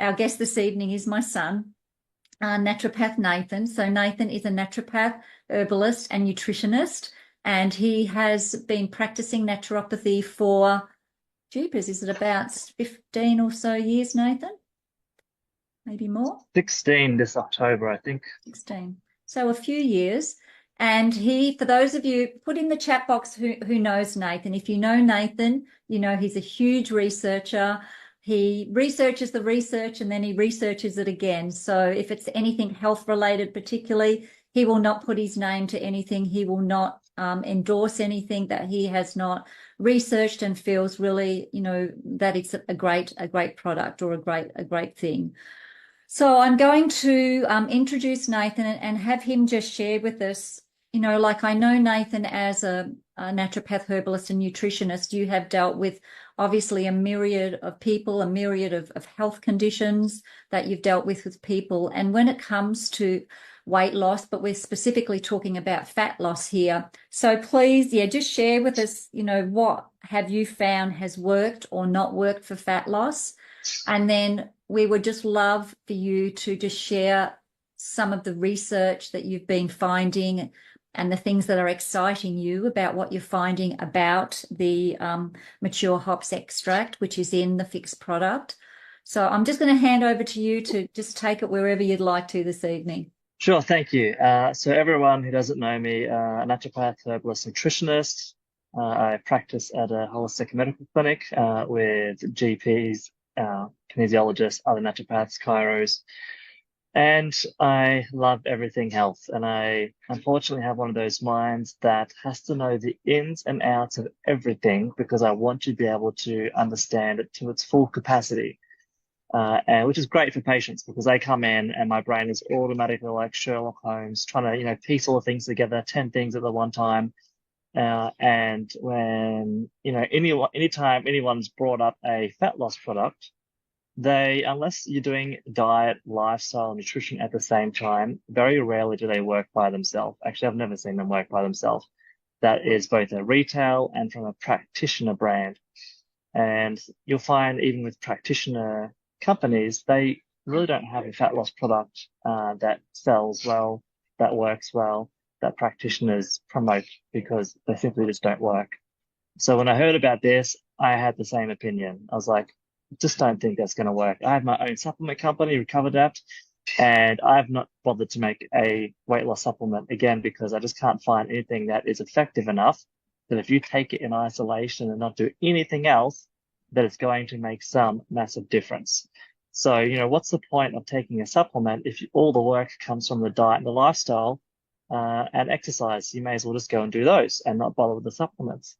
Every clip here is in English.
our guest this evening is my son, Naturopath Nathan. So Nathan is a naturopath, herbalist, and nutritionist, and he has been practicing naturopathy for, jeepers, is it about 15 or so years, Nathan? Maybe more? 16 this October, I think. 16. So a few years. And he, for those of you, put in the chat box who knows Nathan. If you know Nathan, you know he's a huge researcher. He researches the research and then he researches it again. So if it's anything health related, particularly, he will not put his name to anything. He will not endorse anything that he has not researched and feels really, that it's a great product or a great thing. So I'm going to introduce Nathan and have him just share with us, like I know Nathan as a naturopath, herbalist, and nutritionist. You have dealt with obviously a myriad of people, a myriad of health conditions that you've dealt with people. And when it comes to weight loss, but we're specifically talking about fat loss here. So please, just share with us, what have you found has worked or not worked for fat loss? And then we would just love for you to just share some of the research that you've been finding and the things that are exciting you about what you're finding about the mature hops extract, which is in the Phix product. So I'm just going to hand over to you to just take it wherever you'd like to this evening. Sure, thank you. So everyone who doesn't know me, a naturopath, herbalist, nutritionist. I practice at a holistic medical clinic with GPs, kinesiologists, other naturopaths, chiros, and I love everything health. And I unfortunately have one of those minds that has to know the ins and outs of everything because I want to be able to understand it to its full capacity. And which is great for patients because they come in and my brain is automatically like Sherlock Holmes trying to, piece all the things together, 10 things at the one time. And when, anytime anyone's brought up a fat loss product, unless you're doing diet, lifestyle, nutrition at the same time, very rarely do they work by themselves. Actually, I've never seen them work by themselves. That is both a retail and from a practitioner brand. And you'll find even with practitioner companies, they really don't have a fat loss product that sells well, that works well, that practitioners promote because they simply just don't work. So when I heard about this, I had the same opinion. I was like, just don't think that's going to work. I have my own supplement company, Recovered App, and I've not bothered to make a weight loss supplement again because I just can't find anything that is effective enough that if you take it in isolation and not do anything else, that it's going to make some massive difference. So, what's the point of taking a supplement if all the work comes from the diet and the lifestyle and exercise? You may as well just go and do those and not bother with the supplements.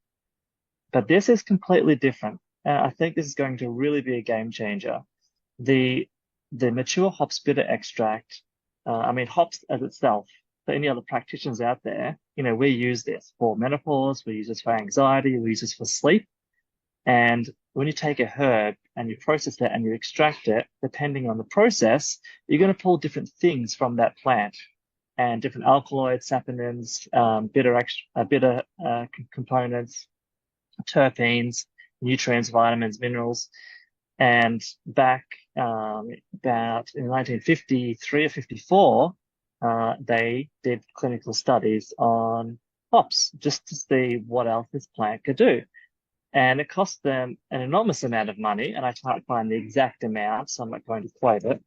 But this is completely different. I think this is going to really be a game changer. The mature hops bitter extract, hops as itself, for any other practitioners out there, we use this for menopause, we use this for anxiety, we use this for sleep. And when you take a herb and you process that and you extract it, depending on the process, you're going to pull different things from that plant and different alkaloids, saponins, bitter components, terpenes, nutrients, vitamins, minerals. And back about in 1953 or 54, they did clinical studies on hops just to see what else this plant could do. And it cost them an enormous amount of money, and I can't find the exact amount, so I'm not going to quote it,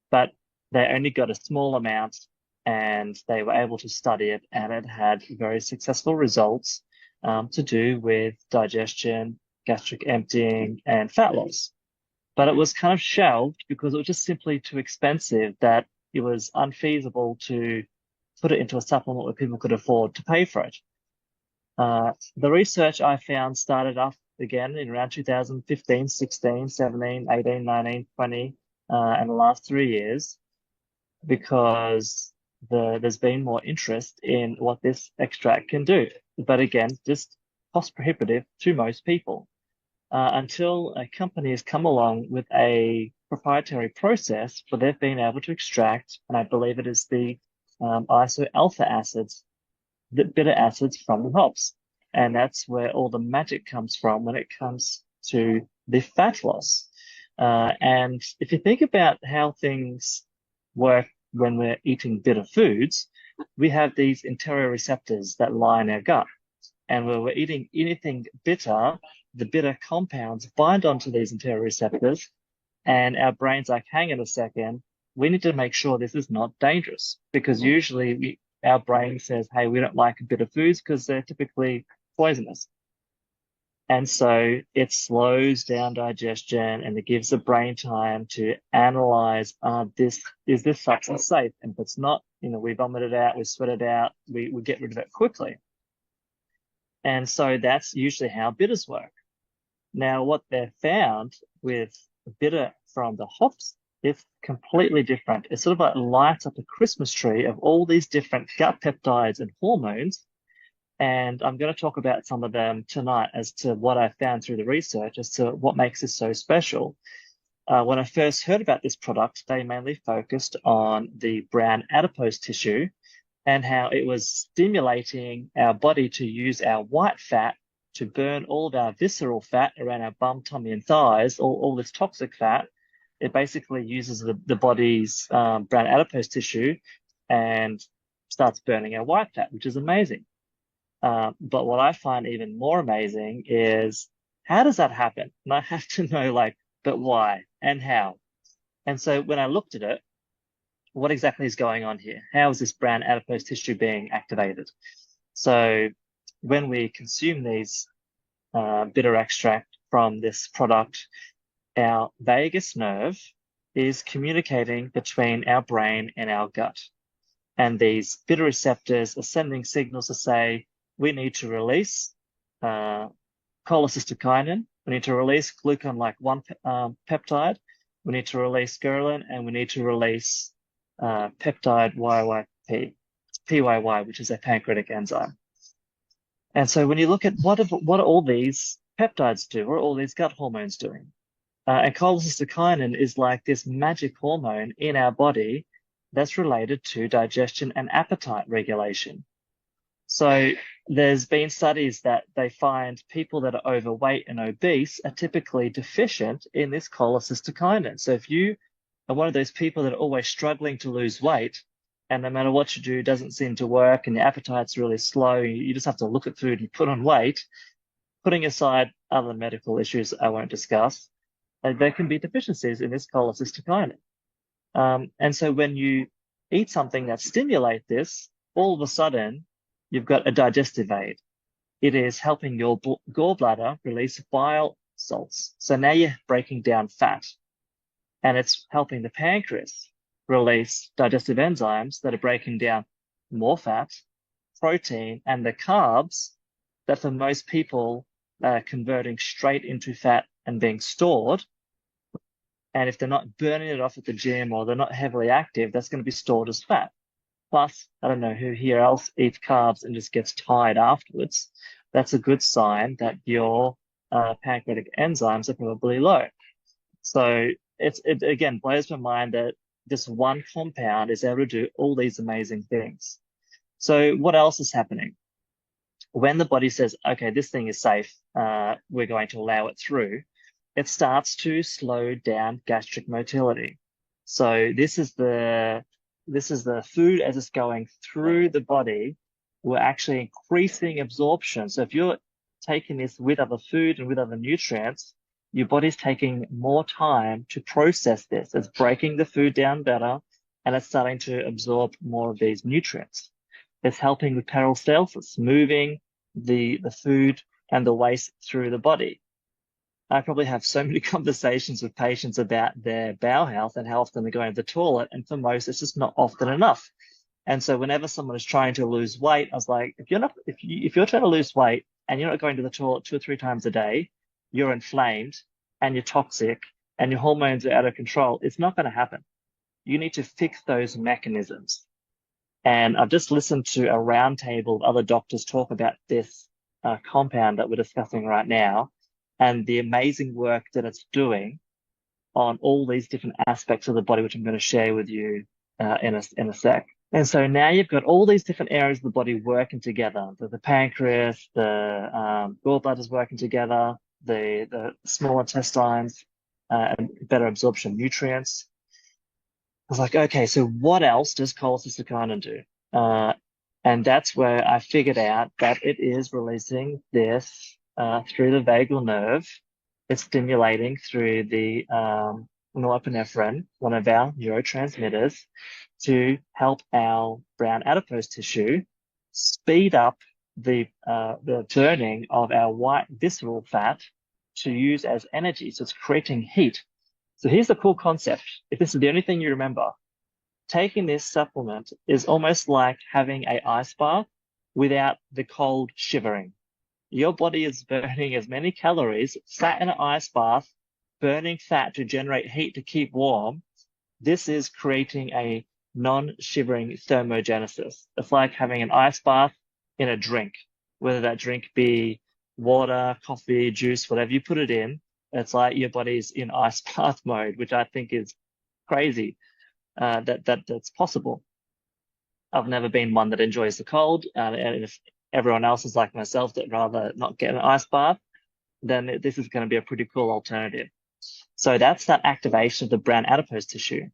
but they only got a small amount and they were able to study it, and it had very successful results to do with digestion, gastric emptying, and fat loss. But it was kind of shelved because it was just simply too expensive that it was unfeasible to put it into a supplement where people could afford to pay for it. The research I found started off again in around 2015, 16, 17, 18, 19, 20, and the last 3 years, because there's been more interest in what this extract can do. But again, just cost prohibitive to most people. Until a company has come along with a proprietary process where they've been able to extract, and I believe it is the iso-alpha acids, the bitter acids from the hops. And that's where all the magic comes from when it comes to the fat loss. And if you think about how things work when we're eating bitter foods, we have these interoreceptors that lie in our gut. And when we're eating anything bitter, the bitter compounds bind onto these interoreceptors, and our brain's like, hang on a second, we need to make sure this is not dangerous because usually our brain says, hey, we don't like bitter foods because they're typically poisonous. And so it slows down digestion and it gives the brain time to analyze, is this substance safe? And if it's not, we vomit it out, we sweat it out, we get rid of it quickly. And so that's usually how bitters work. Now, what they've found with bitter from the hops is completely different. It sort of like lights up a Christmas tree of all these different gut peptides and hormones. And I'm going to talk about some of them tonight as to what I found through the research as to what makes this so special. When I first heard about this product, they mainly focused on the brown adipose tissue and how it was stimulating our body to use our white fat to burn all of our visceral fat around our bum, tummy, and thighs, all this toxic fat. It basically uses the body's brown adipose tissue and starts burning our white fat, which is amazing. But what I find even more amazing is how does that happen? And I have to know, like, but why and how? And so when I looked at it, what exactly is going on here? How is this brown adipose tissue being activated? So when we consume these bitter extract from this product, our vagus nerve is communicating between our brain and our gut. And these bitter receptors are sending signals to say, we need to release cholecystokinin, we need to release glucan-like 1 peptide, we need to release ghrelin, and we need to release peptide PYY, which is a pancreatic enzyme. And so when you look at what are all these peptides do, what are all these gut hormones doing? And cholecystokinin is like this magic hormone in our body that's related to digestion and appetite regulation. So there's been studies that they find people that are overweight and obese are typically deficient in this cholecystokinin. So if you are one of those people that are always struggling to lose weight, and no matter what you do, it doesn't seem to work, and your appetite's really slow, you just have to look at food and put on weight, putting aside other medical issues I won't discuss, there can be deficiencies in this cholecystokinin. And so when you eat something that stimulates this, all of a sudden, you've got a digestive aid. It is helping your gallbladder release bile salts. So now you're breaking down fat, and it's helping the pancreas release digestive enzymes that are breaking down more fat, protein, and the carbs that for most people are converting straight into fat and being stored. And if they're not burning it off at the gym or they're not heavily active, that's going to be stored as fat. Plus, I don't know who here else eats carbs and just gets tired afterwards. That's a good sign that your pancreatic enzymes are probably low. So it again blows my mind that this one compound is able to do all these amazing things. So what else is happening? When the body says, okay, this thing is safe, we're going to allow it through, it starts to slow down gastric motility. So this is the food as it's going through the body. We're actually increasing absorption. So if you're taking this with other food and with other nutrients, your body's taking more time to process this. It's breaking the food down better, and it's starting to absorb more of these nutrients. It's helping with peristalsis, moving the food and the waste through the body. I probably have so many conversations with patients about their bowel health and how often they're going to the toilet, and for most, it's just not often enough. And so whenever someone is trying to lose weight, I was like, if you're trying to lose weight and you're not going to the toilet 2 or 3 times a day, you're inflamed and you're toxic and your hormones are out of control, it's not going to happen. You need to fix those mechanisms. And I've just listened to a roundtable of other doctors talk about this compound that we're discussing right now, and the amazing work that it's doing on all these different aspects of the body, which I'm going to share with you in a sec. And so now you've got all these different areas of the body working together. The pancreas, the gallbladders working together, the small intestines, and better absorption of nutrients. I was like, okay, so what else does cholecystokinin do? And that's where I figured out that it is releasing this through the vagal nerve. It's stimulating through the norepinephrine, one of our neurotransmitters, to help our brown adipose tissue speed up the burning of our white visceral fat to use as energy. So it's creating heat. So here's the cool concept. If this is the only thing you remember, taking this supplement is almost like having an ice bath without the cold shivering. Your body is burning as many calories, sat in an ice bath, burning fat to generate heat to keep warm. This is creating a non-shivering thermogenesis. It's like having an ice bath in a drink, whether that drink be water, coffee, juice, whatever you put it in. It's like your body's in ice bath mode, which I think is crazy that's possible. I've never been one that enjoys the cold, and if everyone else is like myself that rather not get an ice bath, then this is going to be a pretty cool alternative. So that's that activation of the brown adipose tissue.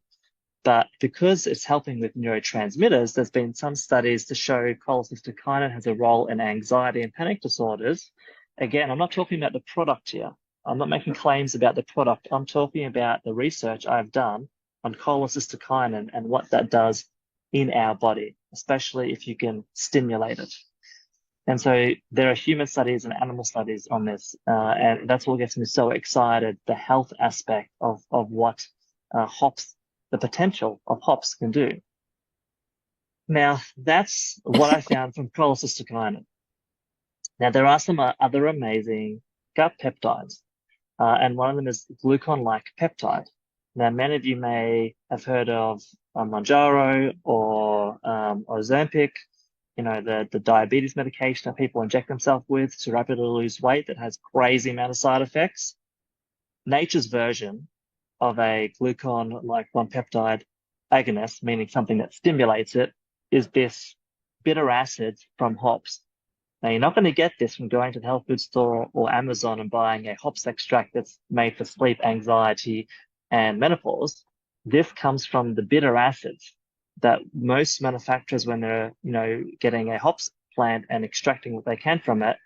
But because it's helping with neurotransmitters, there's been some studies to show cholecystokinin has a role in anxiety and panic disorders. Again, I'm not talking about the product here. I'm not making claims about the product. I'm talking about the research I've done on cholecystokinin and what that does in our body, especially if you can stimulate it. And so there are human studies and animal studies on this, and that's what gets me so excited, the health aspect of what hops, the potential of hops can do. Now, that's what I found from cholecystokinin. Now, there are some other amazing gut peptides, and one of them is glucan-like peptide. Now, many of you may have heard of Mounjaro or Ozempic, the diabetes medication that people inject themselves with to rapidly lose weight that has crazy amount of side effects. Nature's version of a glucan-like 1-peptide agonist, meaning something that stimulates it, is this bitter acid from hops. Now, you're not going to get this from going to the health food store or Amazon and buying a hops extract that's made for sleep, anxiety, and menopause. This comes from the bitter acids that most manufacturers, when they're, getting a hops plant and extracting what they can from it,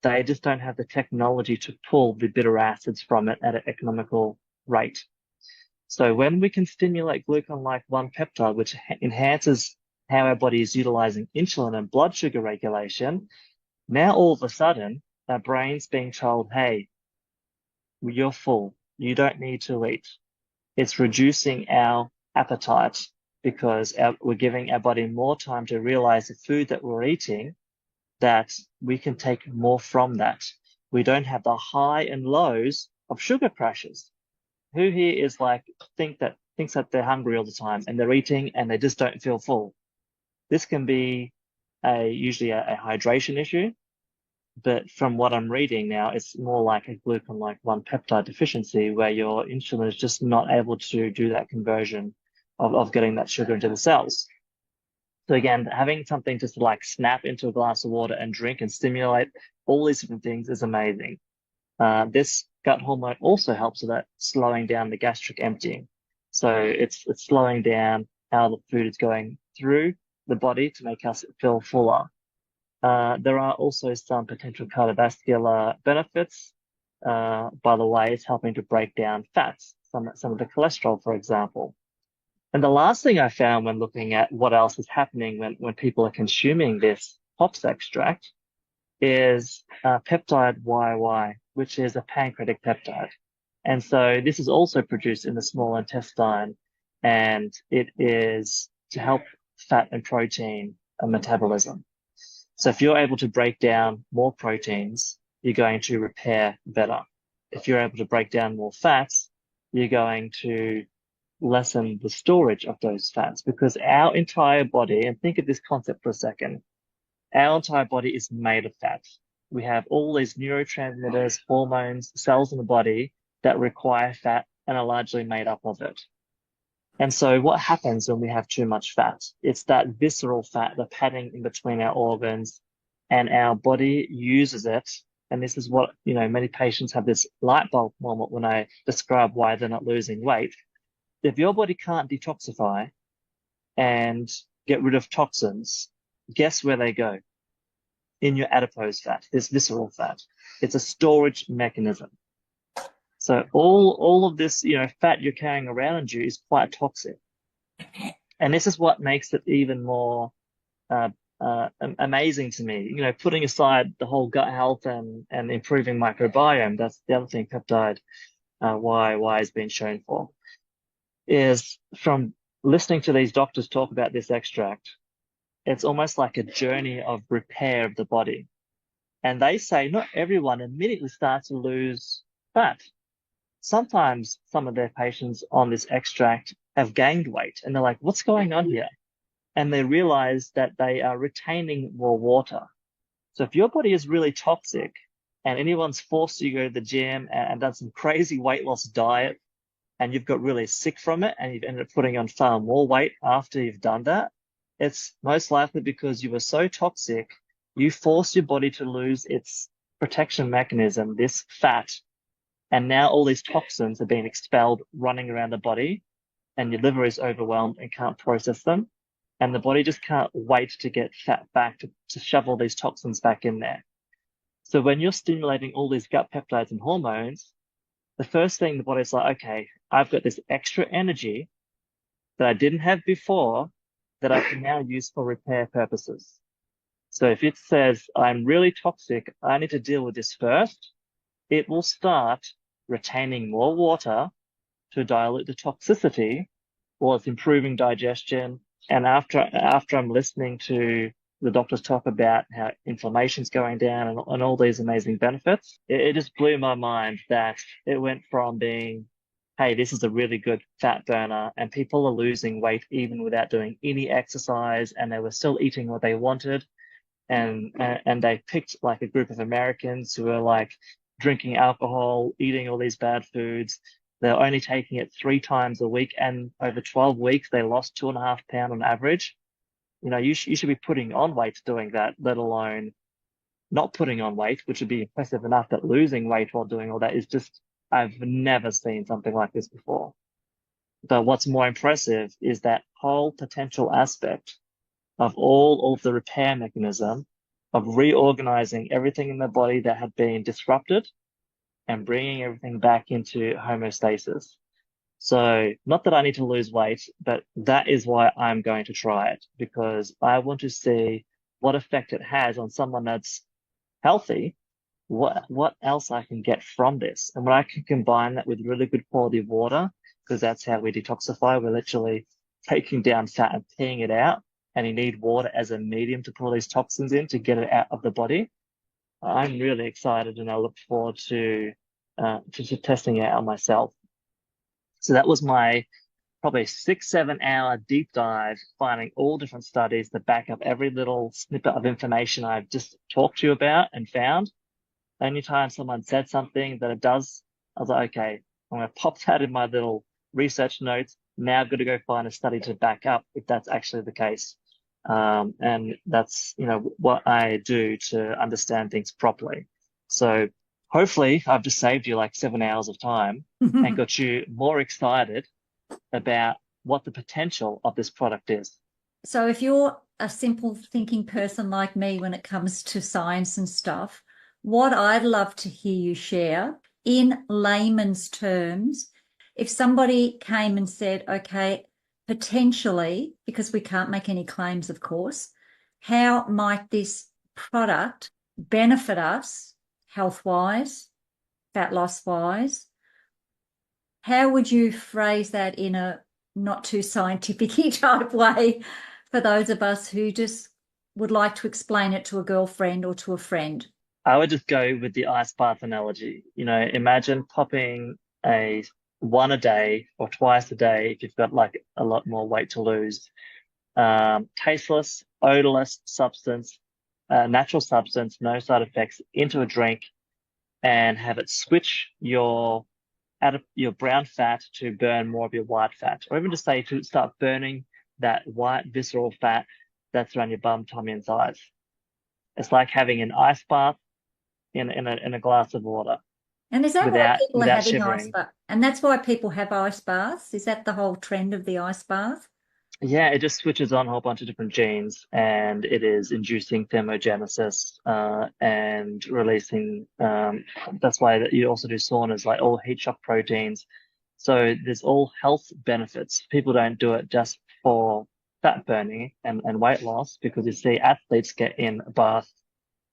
they just don't have the technology to pull the bitter acids from it at an economical rate. So when we can stimulate glucan-like 1-peptide, which enhances how our body is utilizing insulin and blood sugar regulation, now all of a sudden our brain's being told, hey, you're full. You don't need to eat. It's reducing our appetite because we're giving our body more time to realize the food that we're eating, that we can take more from that. We don't have the high and lows of sugar crashes. Who here is like thinks that they're hungry all the time and they're eating and they just don't feel full? This can be usually a hydration issue, but from what I'm reading now, it's more like a glucan-like 1-peptide deficiency where your insulin is just not able to do that conversion of getting that sugar into the cells. So again, having something just to like snap into a glass of water and drink and stimulate all these different things is amazing. This gut hormone also helps with that slowing down the gastric emptying. So it's slowing down how the food is going through the body to make us feel fuller. There are also some potential cardiovascular benefits. By the way, it's helping to break down fats, some of the cholesterol, for example. And the last thing I found when looking at what else is happening when people are consuming this hops extract is peptide YY, which is a pancreatic peptide. And so this is also produced in the small intestine, and it is to help fat and protein metabolism. So if you're able to break down more proteins, you're going to repair better. If you're able to break down more fats, you're going to lessen the storage of those fats, because our entire body, and think of this concept for a second, our entire body is made of fat. We have all these neurotransmitters, hormones, cells in the body that require fat and are largely made up of it. And so what happens when we have too much fat? It's that visceral fat, the padding in between our organs, and our body uses it and this is what, many patients have this light bulb moment when I describe why they're not losing weight. If your body can't detoxify and get rid of toxins, guess where they go? In your adipose fat, this visceral fat. It's a storage mechanism. So all of this, fat you're carrying around you is quite toxic. And this is what makes it even more uh, amazing to me. Putting aside the whole gut health and improving microbiome, that's the other thing peptide why has been shown for, is from listening to these doctors talk about this extract, it's almost like a journey of repair of the body. And they say not everyone immediately starts to lose fat. Sometimes some of their patients on this extract have gained weight and they're like, what's going on here? And they realize that they are retaining more water. So if your body is really toxic and anyone's forced you to go to the gym and done some crazy weight loss diet and you've got really sick from it and you've ended up putting on far more weight after you've done that, it's most likely because you were so toxic, you forced your body to lose its protection mechanism, this fat, and now all these toxins are being expelled, running around the body, and your liver is overwhelmed and can't process them. And the body just can't wait to get fat back to shove all these toxins back in there. So when you're stimulating all these gut peptides and hormones, the first thing the body's like, okay, I've got this extra energy that I didn't have before that I can now use for repair purposes. So if it says, I'm really toxic, I need to deal with this first, it will start retaining more water to dilute the toxicity while it's improving digestion. And after I'm listening to the doctors talk about how inflammation's going down and all these amazing benefits, it just blew my mind that it went from being, hey, this is a really good fat burner and people are losing weight even without doing any exercise and they were still eating what they wanted. And they picked like a group of Americans who were like drinking alcohol, eating all these bad foods. They're only taking it 3 times a week, and over 12 weeks they lost 2.5 pounds on average. You should be putting on weight doing that, let alone not putting on weight, which would be impressive enough. That losing weight while doing all that is just, I've never seen something like this before. But what's more impressive is that whole potential aspect of all of the repair mechanism of reorganizing everything in the body that had been disrupted and bringing everything back into homeostasis. So not that I need to lose weight, but that is why I'm going to try it, because I want to see what effect it has on someone that's healthy, what else I can get from this. And when I can combine that with really good quality water, because that's how we detoxify, we're literally taking down fat and peeing it out, and you need water as a medium to pull these toxins in to get it out of the body. I'm really excited and I look forward to testing it out myself. So that was my probably 6-7 hour deep dive, finding all different studies that back up every little snippet of information I've just talked to you about and found. Anytime someone said something that it does, I was like, okay, I'm going to pop that in my little research notes. Now I've got to go find a study to back up if that's actually the case. And that's, what I do to understand things properly. So hopefully I've just saved you like 7 hours of time and got you more excited about what the potential of this product is. So if you're a simple thinking person like me when it comes to science and stuff, what I'd love to hear you share in layman's terms, if somebody came and said, okay, potentially, because we can't make any claims, of course, how might this product benefit us health-wise, fat loss-wise? How would you phrase that in a not too scientific-y type way for those of us who just would like to explain it to a girlfriend or to a friend? I would just go with the ice bath analogy. Imagine popping a one a day or twice a day if you've got like a lot more weight to lose. Tasteless, odorless substance, natural substance, no side effects, into a drink and have it switch your brown fat to burn more of your white fat, or even just say to start burning that white visceral fat that's around your bum, tummy, and thighs. It's like having an ice bath in a glass of water And is that why people are without having ice shivering. baths? And that's why people have ice baths? Is that the whole trend of the ice bath? Yeah, it just switches on a whole bunch of different genes, and it is inducing thermogenesis and releasing. That's why that you also do saunas, like all heat shock proteins. So there's all health benefits. People don't do it just for fat burning and weight loss, because you see athletes get in a bath,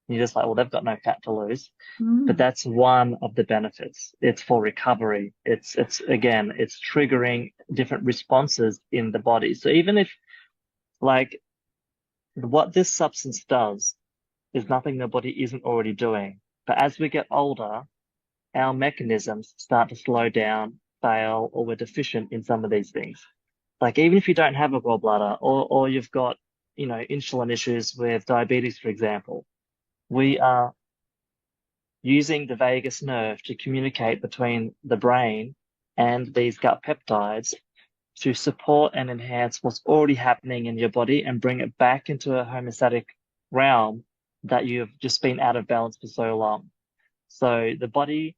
and you're just like, well, they've got no fat to lose. But Mm. that's one of the benefits. It's for recovery. It's again, it's triggering different responses in the body. So even if, like, what this substance does is nothing the body isn't already doing. But as we get older, our mechanisms start to slow down, fail, or we're deficient in some of these things. Like even if you don't have a gallbladder, or you've got, insulin issues with diabetes, for example, we are using the vagus nerve to communicate between the brain and these gut peptides to support and enhance what's already happening in your body and bring it back into a homeostatic realm that you've just been out of balance for so long. So the body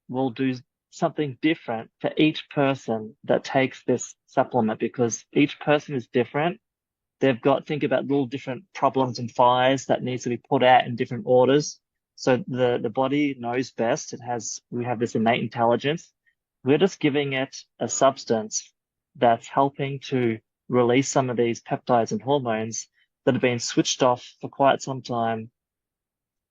will do something different for each person that takes this supplement, because each person is different. They've got, think about little different problems and fires that needs to be put out in different orders. So the body knows best. We have this innate intelligence. We're just giving it a substance that's helping to release some of these peptides and hormones that have been switched off for quite some time,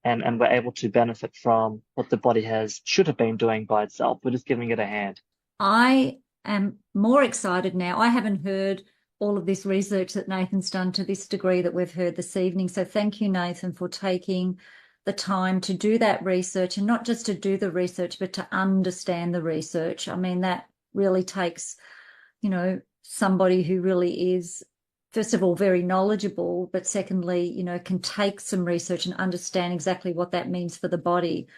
and we're able to benefit from what the body should have been doing by itself. We're just giving it a hand. I am more excited now. I haven't heard all of this research that Nathan's done to this degree that we've heard this evening. So thank you, Nathan, for taking the time to do that research, and not just to do the research, but to understand the research. I mean, that really takes, somebody who really is, first of all, very knowledgeable, but secondly, can take some research and understand exactly what that means for the body.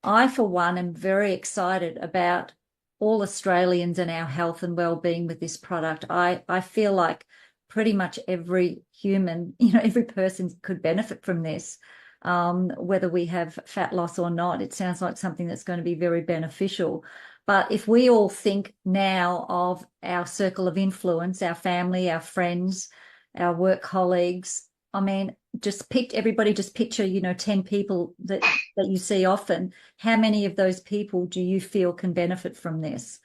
I, for one, am very excited about all Australians and our health and well-being with this product. I feel like pretty much every human, every person could benefit from this, whether we have fat loss or not. It sounds like something that's going to be very beneficial. But if we all think now of our circle of influence, our family, our friends, our work colleagues, I mean, everybody just picture, 10 people that you see often. How many of those people do you feel can benefit from this?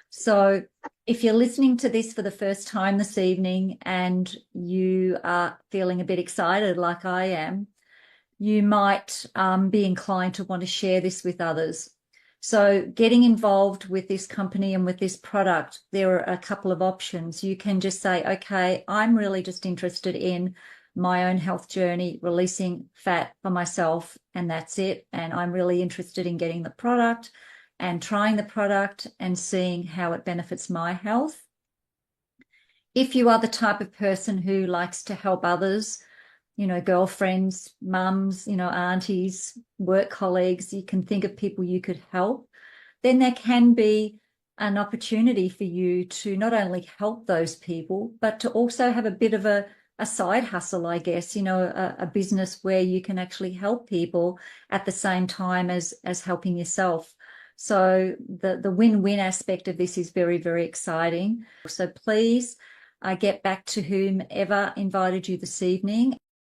So if you're listening to this for the first time this evening and you are feeling a bit excited like I am, you might be inclined to want to share this with others. So getting involved with this company and with this product, there are a couple of options. You can just say, okay, I'm really just interested in my own health journey, releasing fat for myself, and that's it. And I'm really interested in getting the product and trying the product and seeing how it benefits my health. If you are the type of person who likes to help others, girlfriends, mums, aunties, work colleagues, you can think of people you could help, then there can be an opportunity for you to not only help those people, but to also have a bit of a side hustle, I guess, a business where you can actually help people at the same time as helping yourself. So the win-win aspect of this is very, very exciting. So please get back to whomever invited you this evening.